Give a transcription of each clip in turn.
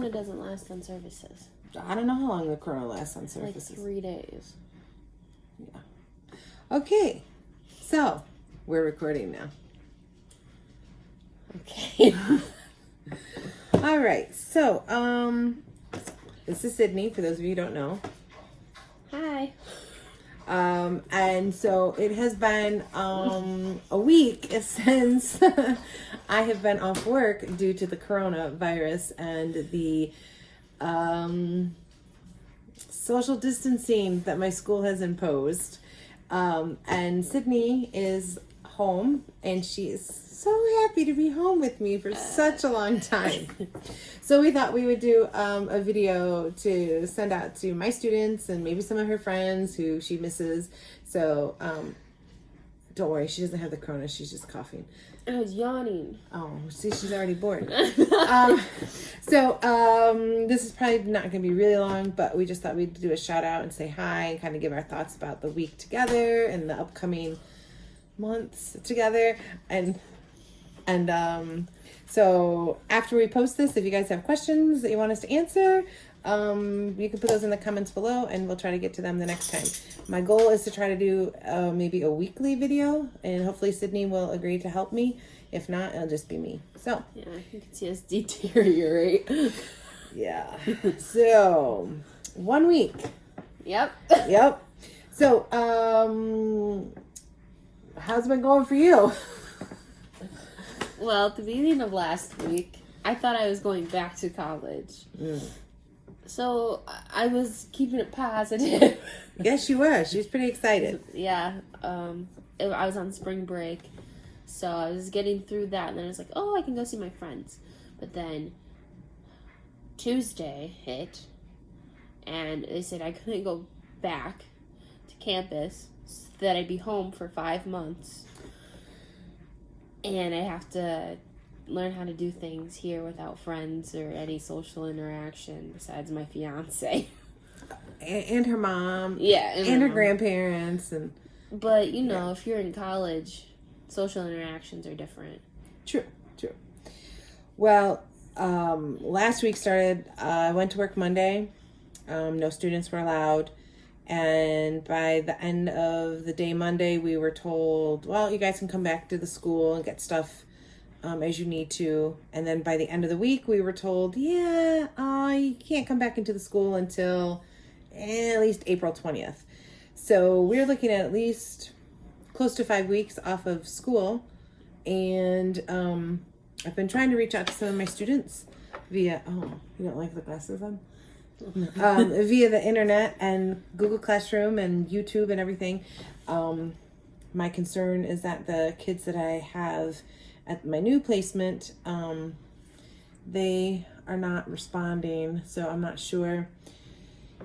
corona doesn't last on services. I don't know how long the corona lasts on Like surfaces. 3 days. Yeah. Okay. So, we're recording now. Okay. All right. So, this is Sydney, for those of you who don't know. Hi. And so it has been a week since I have been off work due to the coronavirus and the social distancing that my school has imposed. And Sydney is home, and she is so happy to be home with me for such a long time. So we thought we would do a video to send out to my students and maybe some of her friends who she misses. So don't worry, she doesn't have the corona. She's just coughing. I was yawning. Oh, see, she's already bored. So this is probably not going to be really long, but we just thought we'd do a shout out and say hi and kind of give our thoughts about the week together and the upcoming months together. And so after we post this, if you guys have questions that you want us to answer, you can put those in the comments below and we'll try to get to them the next time. My goal is to try to do maybe a weekly video, and hopefully Sydney will agree to help me. If not, it'll just be me. So Yeah, you can see us deteriorate. yeah. So 1 week. Yep. Yep. So how's it been going for you? Well, at the beginning of last week, I thought I was going back to college. So I was keeping it positive. Yes, you were. She was pretty excited. Yeah. I was on spring break. So I was getting through that, and then I was like, oh, I can go see my friends. But then Tuesday hit, and they said I couldn't go back to campus, so that I'd be home for 5 months. And I have to learn how to do things here without friends or any social interaction besides my fiance. And her mom. Yeah. And her grandparents. But, you know, if you're in college, social interactions are different. True. Well, last week started, I went to work Monday. No students were allowed. And by the end of the day Monday, we were told, well, you guys can come back to the school and get stuff as you need to. And then by the end of the week, we were told, you can't come back into the school until at least April 20th. So we're looking at least close to 5 weeks off of school. And I've been trying to reach out to some of my students via, you don't like the glasses on? Via the internet and Google Classroom and YouTube and everything. My concern is that the kids that I have at my new placement, they are not responding. So I'm not sure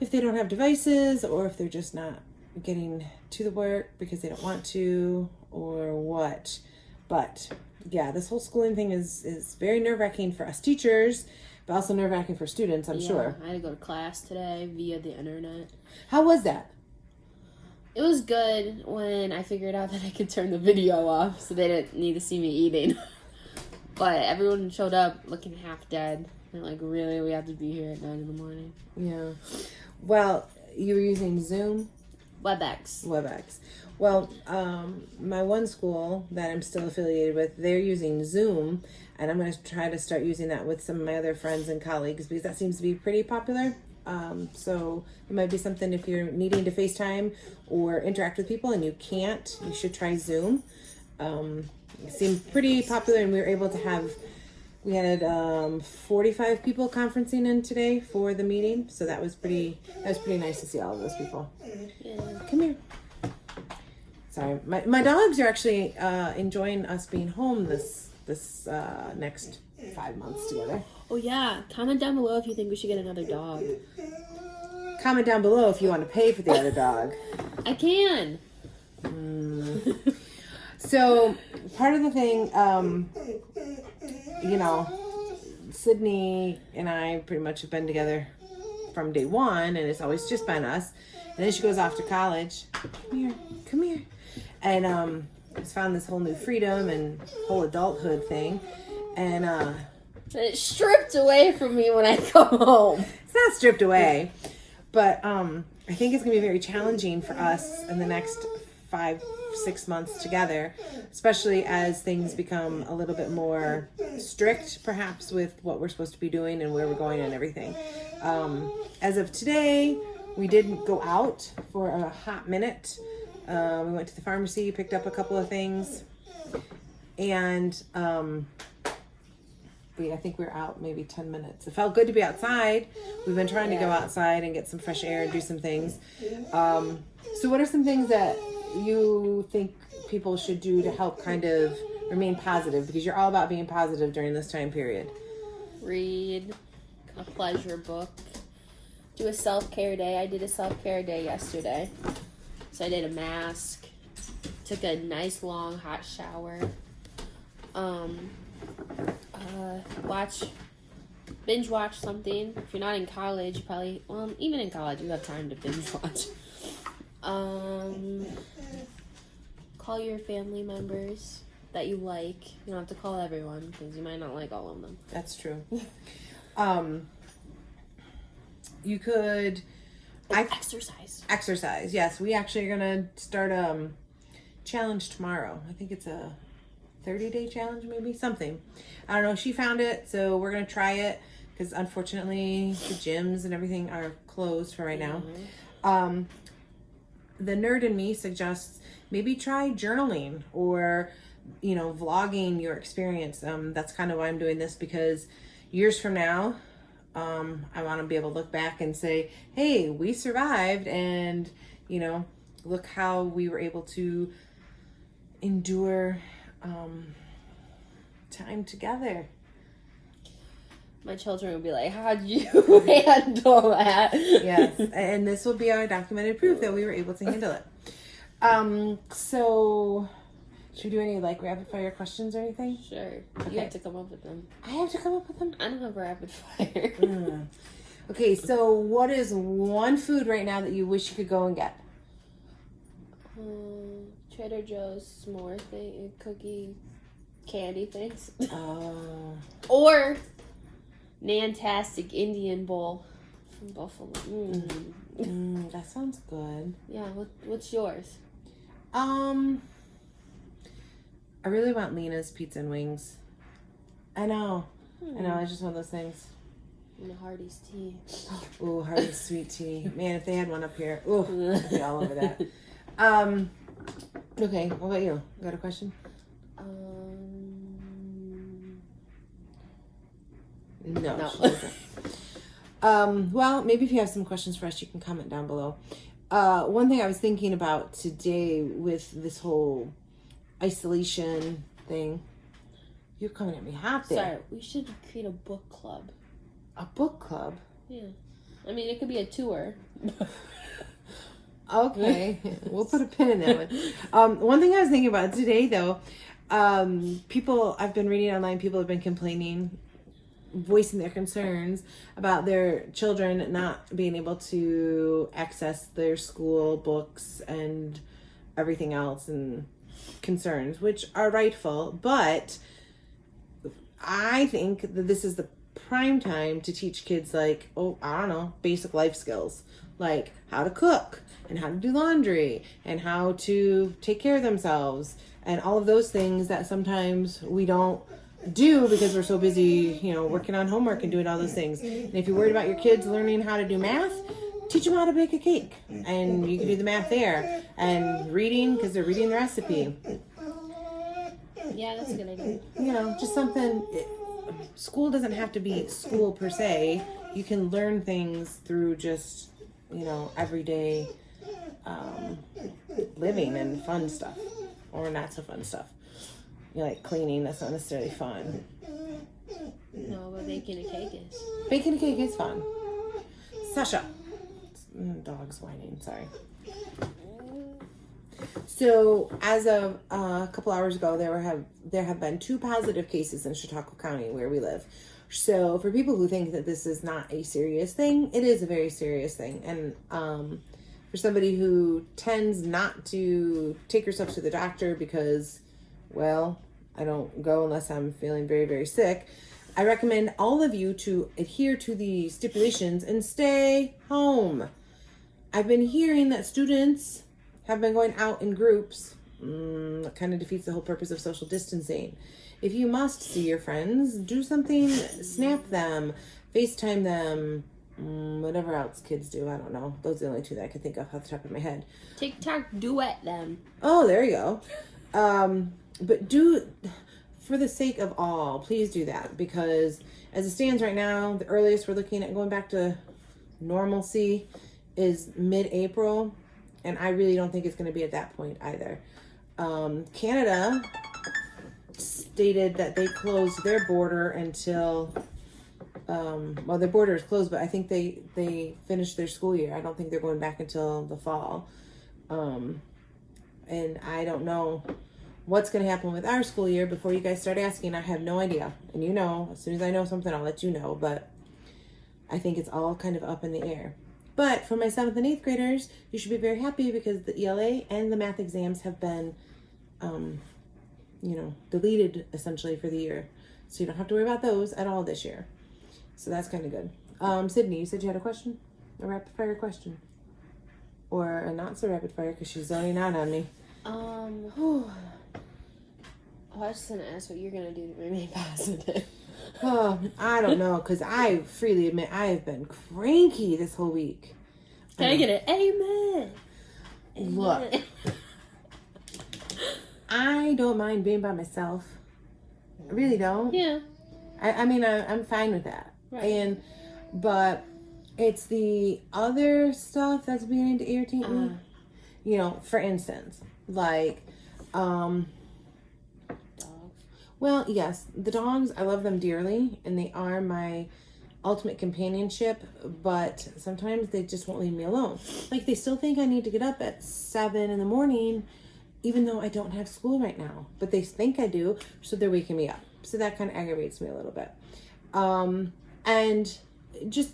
if they don't have devices or if they're just not getting to the work because they don't want to or what. But yeah, this whole schooling thing is very nerve-wracking for us teachers, but also nerve-wracking for students, I'm sure. I had to go to class today via the internet. How was that? It was good when I figured out that I could turn the video off so they didn't need to see me eating. But everyone showed up looking half dead. They're like, really? We have to be here at 9 in the morning? Yeah. Well, you were using Zoom? WebEx. Well, my one school that I'm still affiliated with, they're using Zoom, and I'm going to try to start using that with some of my other friends and colleagues because that seems to be pretty popular. So it might be something if you're needing to FaceTime or interact with people and you can't, you should try Zoom. It seemed pretty popular, and we were able to have, we had 45 people conferencing in today for the meeting. So that was pretty nice to see all of those people. Yeah. Come here. Sorry, my dogs are actually enjoying us being home this next 5 months together. Oh, yeah. Comment down below if you think we should get another dog. Comment down below if you want to pay for the other dog. I can. So, part of the thing, Sydney and I pretty much have been together from day one, and it's always just been us. And then she goes off to college. Come here. And has found this whole new freedom and whole adulthood thing. And It's stripped away from me when I come home. It's not stripped away, but I think it's gonna be very challenging for us in the next 5-6 months together, especially as things become a little bit more strict, perhaps with what we're supposed to be doing and where we're going and everything. As of today, we didn't go out for a hot minute. We went to the pharmacy, picked up a couple of things, and I think we were out maybe 10 minutes. It felt good to be outside. We've been trying to go outside and get some fresh air and do some things. So what are some things that you think people should do to help kind of remain positive? Because you're all about being positive during this time period. Read a pleasure book. Do a self-care day. I did a self-care day yesterday. So I did a mask. Took a nice long hot shower. Binge watch something. If you're not in college, you probably, well, even in college, you have time to binge watch. Call your family members that you like. You don't have to call everyone because you might not like all of them. That's true. You could exercise. Yes, we actually are gonna start challenge tomorrow. I think it's a 30-day challenge, maybe something. I don't know. She found it, so we're gonna try it because unfortunately the gyms and everything are closed for right now. The nerd in me suggests maybe try journaling or vlogging your experience. That's kind of why I'm doing this, because years from now, I want to be able to look back and say, hey, we survived, and look how we were able to endure time together. My children would be like, how'd you handle that? Yes, and this will be our documented proof that we were able to handle it. So should we do any rapid fire questions or anything? Sure. Okay. You have to come up with them. I have to come up with them? I don't have rapid fire. Okay, so what is one food right now that you wish you could go and get? Trader Joe's s'more thing, cookie, candy things. Oh. Or Nantastic Indian bowl from Buffalo. That sounds good. Yeah, what's yours? I really want Lena's Pizza and Wings. I know. It's just one of those things. And Hardy's tea. Ooh, Hardy's sweet tea. Man, if they had one up here, I'd be all over that. Okay, what about you? You got a question? No. Well, maybe if you have some questions for us, you can comment down below. One thing I was thinking about today with this whole isolation thing. You're coming at me hot there. Sorry, we should create a book club. A book club? Yeah. I mean, it could be a tour. Okay. We'll put a pin in that one. One thing I was thinking about today, though, I've been reading online, people have been complaining, voicing their concerns about their children not being able to access their school books and everything else, and concerns, which are rightful, but I think that this is the prime time to teach kids basic life skills, like how to cook and how to do laundry and how to take care of themselves and all of those things that sometimes we don't do because we're so busy, working on homework and doing all those things. And if you're worried about your kids learning how to do math, teach them how to bake a cake, and you can do the math there. And reading, because they're reading the recipe. Yeah, that's a good idea. Just something. School doesn't have to be school per se. You can learn things through just, everyday living and fun stuff, or not so fun stuff. Like cleaning, that's not necessarily fun. No, but baking a cake is. Baking a cake is fun. Sasha. Dog's whining, sorry. So, as of a couple hours ago, there have been 2 positive cases in Chautauqua County where we live. So, for people who think that this is not a serious thing, it is a very serious thing. And for somebody who tends not to take herself to the doctor because, well, I don't go unless I'm feeling very, very sick. I recommend all of you to adhere to the stipulations and stay home. I've been hearing that students have been going out in groups. That kind of defeats the whole purpose of social distancing. If you must see your friends, do something, snap them, FaceTime them, whatever else kids do. I don't know. Those are the only two that I can think of off the top of my head. TikTok duet them. Oh, there you go. But do, for the sake of all, please do that, because as it stands right now, the earliest we're looking at going back to normalcy is mid-April, and I really don't think it's going to be at that point either. Canada stated that they closed their border until, well, their border is closed, but I think they finished their school year. I don't think they're going back until the fall. And I don't know what's going to happen with our school year before you guys start asking. I have no idea. And you know, as soon as I know something, I'll let you know. But I think it's all kind of up in the air. But for my 7th and 8th graders, you should be very happy because the ELA and the math exams have been, deleted essentially for the year. So you don't have to worry about those at all this year. So that's kind of good. Sydney, you said you had a question? A rapid fire question? Or a not so rapid fire because she's zoning out on me. I was just going to ask what you're going to do to remain positive. Oh, I don't know, because I freely admit I have been cranky this whole week. Can I get it? Amen. Look, I don't mind being by myself. I really don't. Yeah. I mean, I'm fine with that. Right. But it's the other stuff that's beginning to irritate me. You know, for instance, like, Dogs. well, yes, the dogs, I love them dearly, and they are my ultimate companionship, but sometimes they just won't leave me alone. Like, they still think I need to get up at 7 in the morning, even though I don't have school right now. But they think I do, so they're waking me up. So that kind of aggravates me a little bit. And just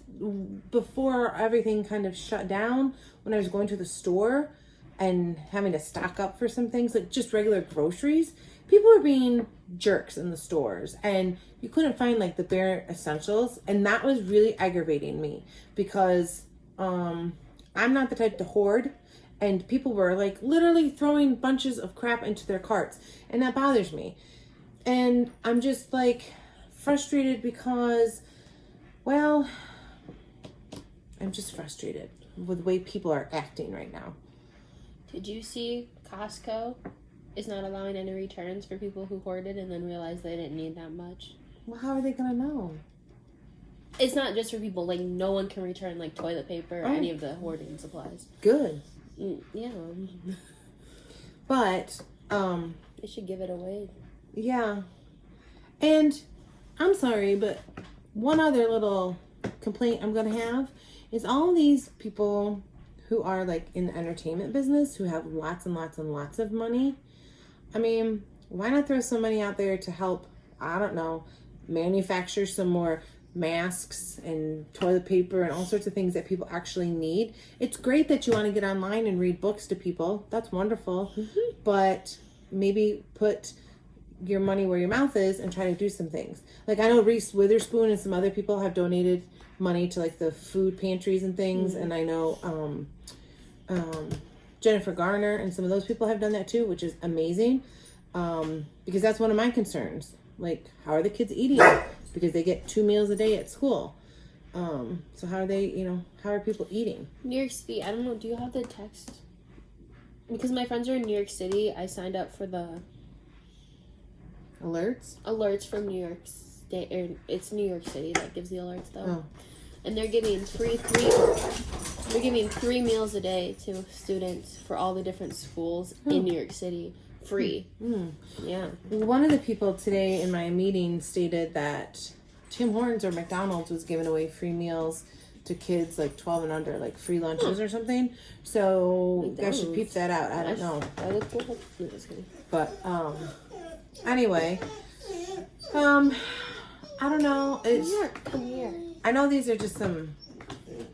before everything kind of shut down, when I was going to the store and having to stock up for some things, like just regular groceries, people were being jerks in the stores, and you couldn't find like the bare essentials, and that was really aggravating me because I'm not the type to hoard, and people were like literally throwing bunches of crap into their carts, and that bothers me. And I'm just like frustrated because, well, I'm just frustrated with the way people are acting right now. Did you see Costco is not allowing any returns for people who hoarded and then realized they didn't need that much? Well, how are they gonna know? It's not just for people, like, no one can return, like, toilet paper or any of the hoarding supplies. Good. Yeah. But, They should give it away. yeah. And I'm sorry, but one other little complaint I'm gonna have is all these people who are like in the entertainment business who have lots and lots and lots of money. I mean, why not throw some money out there to help, I don't know, manufacture some more masks and toilet paper and all sorts of things that people actually need. It's great that you want to get online and read books to people. That's wonderful. Mm-hmm. But maybe put your money where your mouth is and try to do some things. Like, I know Reese Witherspoon and some other people have donated money to like the food pantries and things. Mm-hmm. And I know Jennifer Garner and some of those people have done that too, which is amazing. Because that's one of my concerns. Like, how are the kids eating? Because they get 2 meals a day at school. So how are they, how are people eating? New York City, I don't know, do you have the text? Because my friends are in New York City, I signed up for the alerts from New York State, or it's New York City that gives the alerts though. Oh. And they're giving three meals a day to students for all the different schools in New York City, free. Yeah. One of the people today in my meeting stated that Tim Hortons or McDonald's was giving away free meals to kids like 12 and under, like free lunches or something. So you guys should peep that out. I don't know. That looks cool. No, just kidding. But anyway, I don't know. Come here. I know these are just some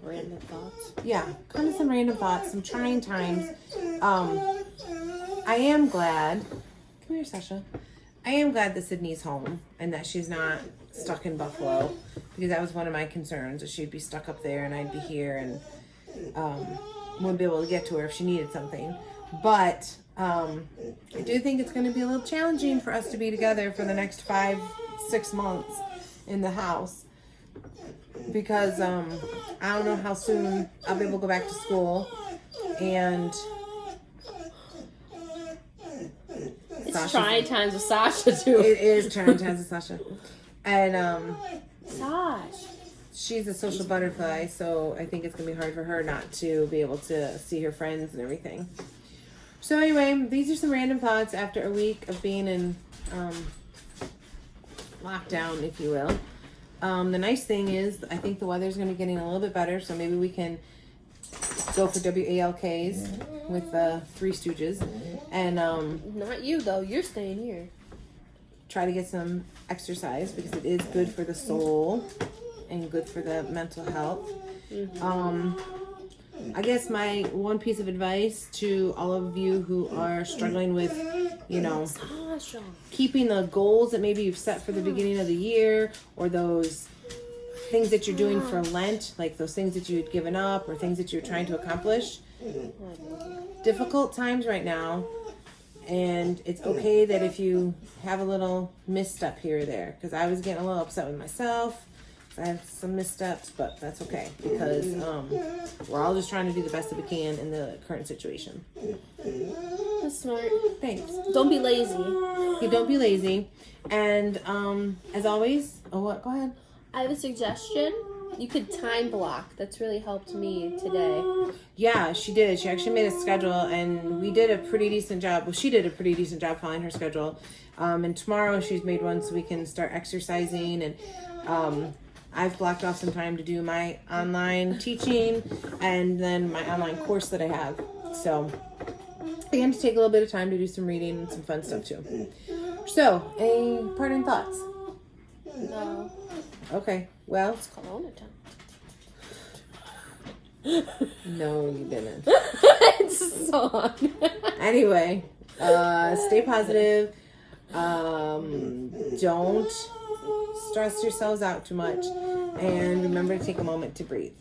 random thoughts. Yeah, kind of some random thoughts, some trying times. I am glad. Come here, Sasha. I am glad that Sydney's home and that she's not stuck in Buffalo, because that was one of my concerns, that she'd be stuck up there and I'd be here and wouldn't be able to get to her if she needed something. But I do think it's going to be a little challenging for us to be together for the next 5-6 months in the house, because I don't know how soon I'll be able to go back to school, and It's trying times with Sasha too. It is trying times with Sasha, and Sash. she's a social butterfly, so I think it's gonna be hard for her not to be able to see her friends and everything. So anyway, these are some random thoughts after a week of being in lockdown, if you will. The nice thing is, I think the weather's gonna be getting a little bit better, so maybe we can go for WALKs with the Three Stooges, and Not you though. You're staying here. try to get some exercise, because it is good for the soul and good for the mental health. I guess my one piece of advice to all of you who are struggling with, Sasha. keeping the goals that maybe you've set for the beginning of the year, or those things that you're doing for Lent, like those things that you had given up or things that you're trying to accomplish. Difficult times right now, and it's okay that if you have a little misstep here or there, because I was getting a little upset with myself. I have some missteps, but that's okay, because we're all just trying to do the best that we can in the current situation. That's smart. Thanks. Don't be lazy. Okay, don't be lazy. And as always, go ahead. I have a suggestion. You could time block. That's really helped me today. Yeah, she did. She actually made a schedule, and we did a pretty decent job. Well, she did a pretty decent job following her schedule. And tomorrow she's made one so we can start exercising, and I've blocked off some time to do my online teaching and then my online course that I have. So I am to take a little bit of time to do some reading and some fun stuff too. So, any parting thoughts? No. Okay, well, It's Corona time. no, you didn't. It's a song. Anyway, stay positive. Don't stress yourselves out too much. And remember to take a moment to breathe.